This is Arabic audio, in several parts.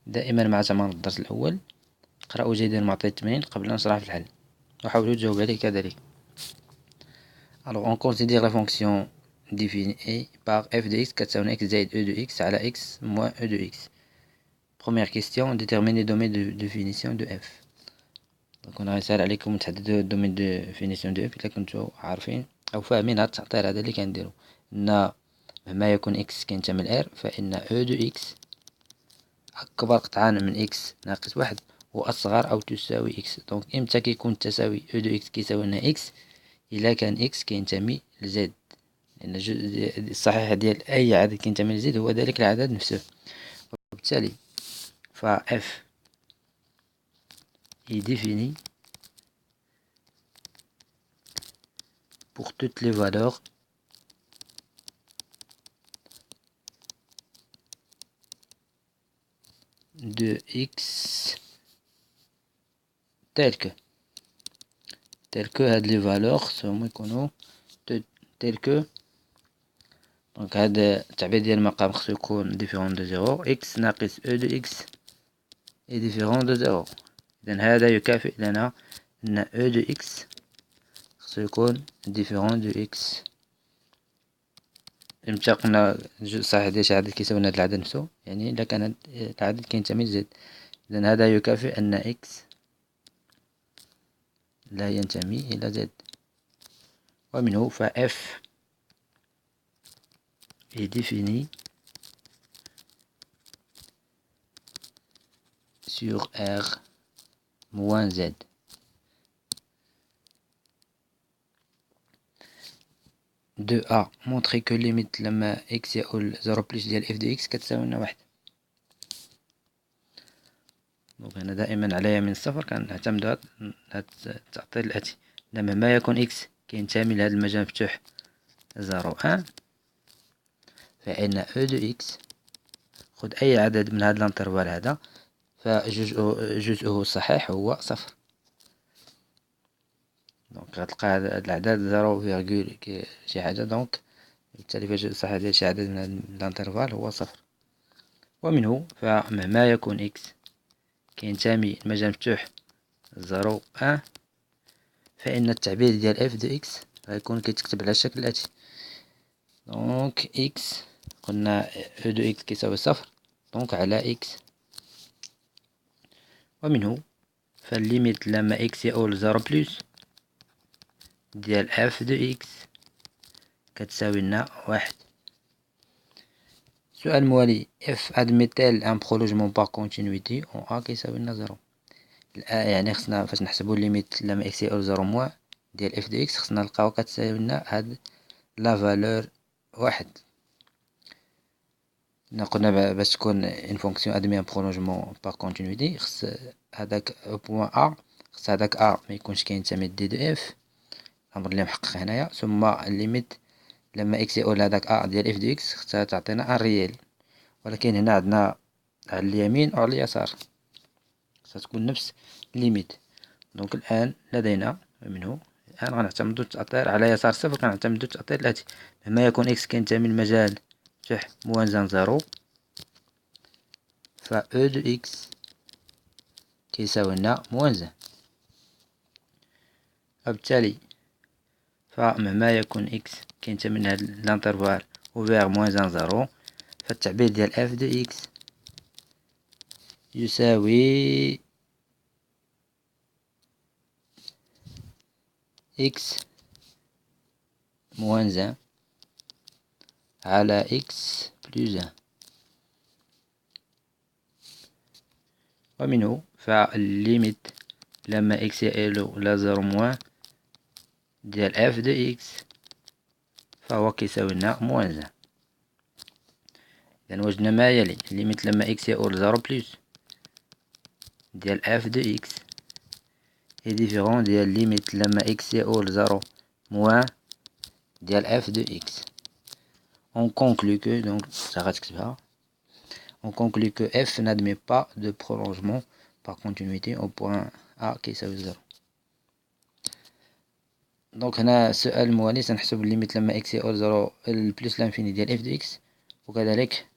دائما مع تمام الدرس الأول. اقرأوا جيدا معطيات التمرين قبل أن نشرح في الحل، وحاولوا تجاوب عليه كذلك. Alors on considère la fonction définie par f de x كتساوي x زائد e de x على x moins e de x. Première question, déterminer le domaine de définition de f. Donc on a يسهل عليكم تحددوا الدومين دو ديفينيسيون دو اف إلا كنتو عارفين أو فاهمين هاد التعطيل هذا اللي كنديرو. أن مهما يكون x كينتمي ل r فإن e دو x أكبر قطعا من x ناقص واحد وأصغر أو تساوي x. دونك إمتى كيكون التساوي e دو x كيساوي لنا x؟ إلا كان x كينتمي ل z، لأن الجزء الصحيح ديال أي عدد كينتمي ل z هو ذلك العدد نفسه. وبالتالي ف f est défini pour toutes les valeurs de x telles que هاد les valeurs هما يكونوا telles que. دونك هاد التعبير ديال المقام خصو يكون ديفيرون دو زيرو. x ناقص e de x est ديفيرون دو زيرو. إذن هذا يكافئ لنا أن e de x خصو يكون ديفيرون دو x. إمتى قلنا الجزء الصحيح ديال شي عدد كيساوي هاد العدد نفسه؟ يعني إلا كان العدد كينتمي ل z. إذن هذا يكافئ أن x لا ينتمي إلى z. ومنه ف f est défini sur R moins Z. De A montrer que limite لما x يؤول 0 بلس ديال f de x كتساوي لنا واحد. دونك هنا دائما على يمين الصفر كنعتمدو هاد التعطيل الآتي. مهما يكون x كينتمي لهاد المجال مفتوح 0 1 فإن e de x خد أي عدد من هاد الانترفال هذا فجزءه الصحيح هو صفر. دونك غتلقى هاد الأعداد زيرو فيغول شي حاجة، دونك بالتالي فالجزء الصحيح ديال شي عدد من هاد الانترفال هو صفر. ومنه فمهما يكون x كينتمي لمجال مفتوح زيرو أن فإن التعبير ديال f دو x غيكون كيتكتب على الشكل الآتي. دونك x قلنا e دو x كيساوي صفر، دونك على x. ومنه فالليميت لما x يؤول 0 بلس ديال f دو x كتساوي لنا واحد. السؤال الموالي f admet-elle un prolongement par continuité en a كيساوي لنا 0. يعني خصنا فاش نحسبو الليميت لما x يؤول 0 موان ديال f دو x خصنا نلقاو كتساوي لنا هاد لا فالور واحد. قلنا باش تكون اون فونكسيون ادمي ان برولونجمون باغ كونتينيتي خص هداك بوان ا خص هداك ا ما يكونش كينتمي دي دو اف، الامر اللي محقق هنايا. ثم الليميت لما اكس يؤول هداك ا ديال اف دو اكس خصها تعطينا ان ريال، ولكن هنا عندنا على اليمين وعلى اليسار خصها تكون نفس الليميت. دونك الان لدينا منه الان غنعتمدو التأطير على يسار صفر. كنعتمدو التأطير الاتي: لما يكون اكس كينتمي للمجال مفتوح موازن زيرو ف e دو x كيساوي لنا موازن. وبالتالي فمهما يكون x كينتمي لهاد الانترفال اوفير موازن زيرو فالتعبير ديال f دو x يساوي x موازن على x بلس 1. ومنه فالليميت لما x يؤول إلى 0 موان ديال f دو x فهو كيساوي لنا موازن. إذن وجدنا ما يلي: الليميت لما x يؤول 0 بلس ديال f دو x est ديفيرون ديال الليميت لما x يؤول 0 موان ديال f دو x. On conclut que donc ça غتكتبها on conclut que f n'admet pas de prolongement par continuité au point A كيساوي 0. دونك هنا السؤال الموالي سنحسب الليميت لما x يؤول 0 بلس لانفيني ديال f دو x وكذلك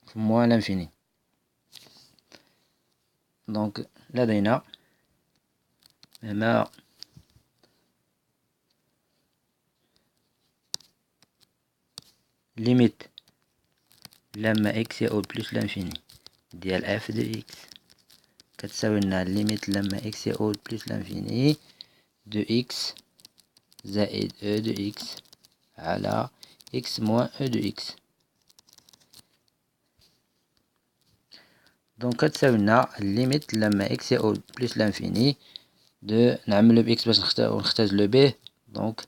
في موان لانفيني. دونك لدينا مهما ليميت لما اكس يؤول بلس لانفيني ديال اف دو اكس كتساوي لنا ليميت لما اكس يؤول بلس لانفيني دو اكس زائد او دو اكس على اكس موان او دو اكس. دونك كتساوي لنا الليميت لما اكس يؤول بلس لانفيني دو نعملو باكس باش نختزلو به. دونك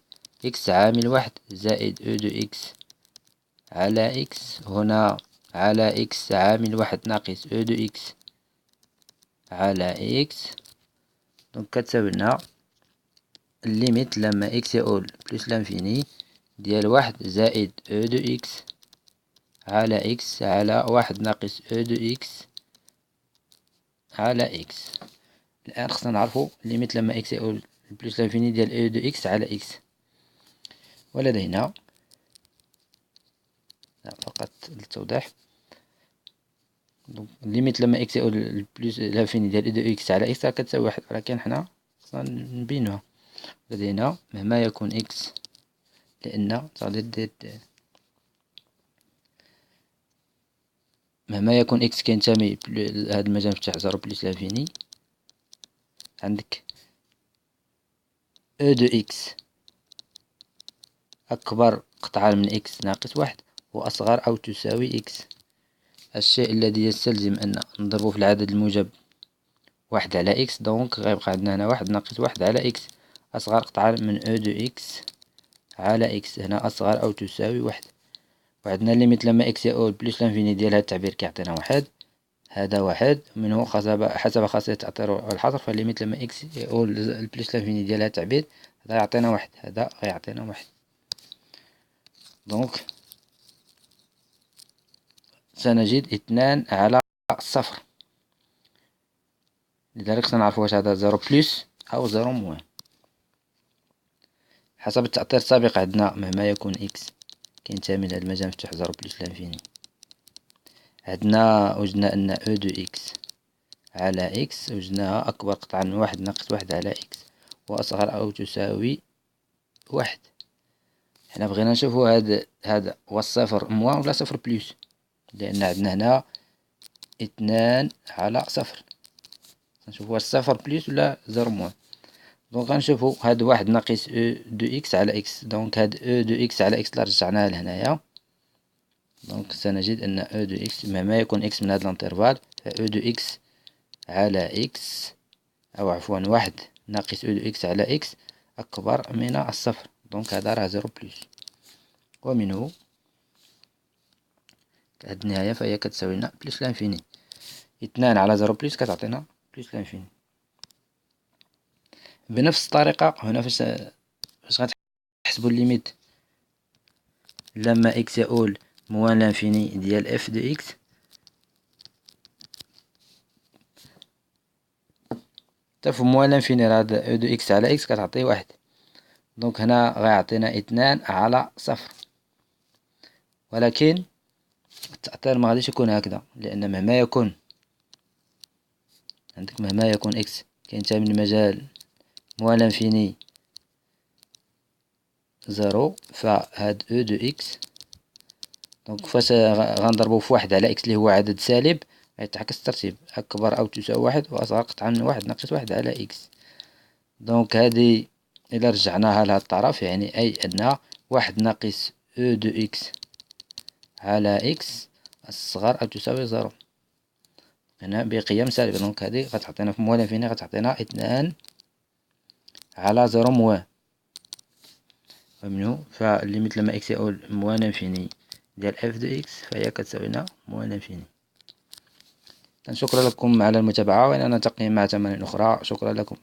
اكس عامل واحد زائد او دو اكس على اكس، هنا على اكس عامل واحد ناقص او دو اكس على اكس. دونك كتساوي لنا الليميت لما اكس يؤول بلس لانفيني ديال واحد زائد او دو اكس على اكس على واحد ناقص او دو اكس على اكس. الآن خصنا نعرفو ليميت لما اكس يؤول بلس لانفيني ديال او دو اكس على اكس. ولدينا فقط للتوضيح، دونك ليميت لما اكس يؤول بلس لانفيني ديال او دو اكس على اكس كتساوي واحد، ولكن حنا خصنا نبينوها. لدينا مهما يكون اكس، لأن مهما يكون اكس كينتمي لهذا المجال مفتوح زيرو بلس لانفيني، عندك او دو اكس أكبر قطعا من اكس ناقص واحد وأصغر أو تساوي اكس. الشيء الذي يستلزم أن نضربه في العدد الموجب واحد على اكس، دونك غيبقى عندنا هنا واحد ناقص واحد على اكس أصغر قطعا من او دو اكس على اكس، هنا أصغر أو تساوي واحد. وعندنا ليميت لما اكس يؤول بلس لانفيني ديال هذا التعبير كيعطينا واحد، هذا واحد منه حسب خاصية التأثير والحصر، فليميت لما اكس يؤول بلس لانفيني ديال هذا التعبير هذا يعطينا واحد، هذا غيعطينا واحد. دونك سنجد 2 على صفر، لذلك سنعرف واش هذا زيرو بلس أو زيرو موان. حسب التأثير السابق عندنا مهما يكون اكس كينتمي لهذا المجال مفتوح زيرو بلس لانفيني، عندنا وجدنا أن او دو اكس على اكس وجدناها أكبر قطعا من واحد ناقص واحد على اكس وأصغر أو تساوي واحد. حنا بغينا نشوفو هذا هو الصفر موان ولا صفر بلس، لأن عندنا هنا 2 على صفر، نشوفو واش صفر بلس ولا زيرو موان. دونك غنشوفو هاد واحد ناقص او دو اكس على اكس، دونك هاد او دو اكس على اكس لا رجعناها لهنايا، دونك سنجد أن او دو اكس مهما يكون اكس من هاد الانترفال فاو دو اكس على اكس، أو عفوا واحد ناقص او دو اكس على اكس أكبر من الصفر، دونك هذا راه زيرو بلس. ومنه هاد النهاية فهي كتساوي لنا بلس لانفيني، 2 على زيرو بلس كتعطينا بلس لانفيني. بنفس الطريقة هنا فاش غتحسبو الليميت لما اكس يؤول موان لانفيني ديال اف دو اكس، تعرفو موان لانفيني راه او دو اكس على اكس كتعطي واحد، دونك هنا غيعطينا 2 على صفر. ولكن التأثير ما غاديش يكون هكذا، لأن مهما يكون عندك مهما يكون اكس كينتمي من المجال موان لانفيني زيرو، فهاد او دو اكس دونك فاش غنضربو في واحد على اكس اللي هو عدد سالب غيتعكس الترتيب، أكبر أو تساوي واحد وأصغر قطعا من واحد ناقص واحد على اكس. دونك هادي إلا رجعناها لهاد الطرف يعني أي أن واحد ناقص او دو اكس على اكس أصغر أو تساوي زيرو، هنا بقيم سالبة، دونك هادي غتعطينا في موان لانفيني غتعطينا 2 على زيرو موان. ومنه فالليميت لما اكس يؤول موان لانفيني ديال اف دو اكس فهي كتساوي لنا موان لانفيني. شكرا لكم على المتابعة، وإلى نلتقي مع تمارين أخرى. شكرا لكم.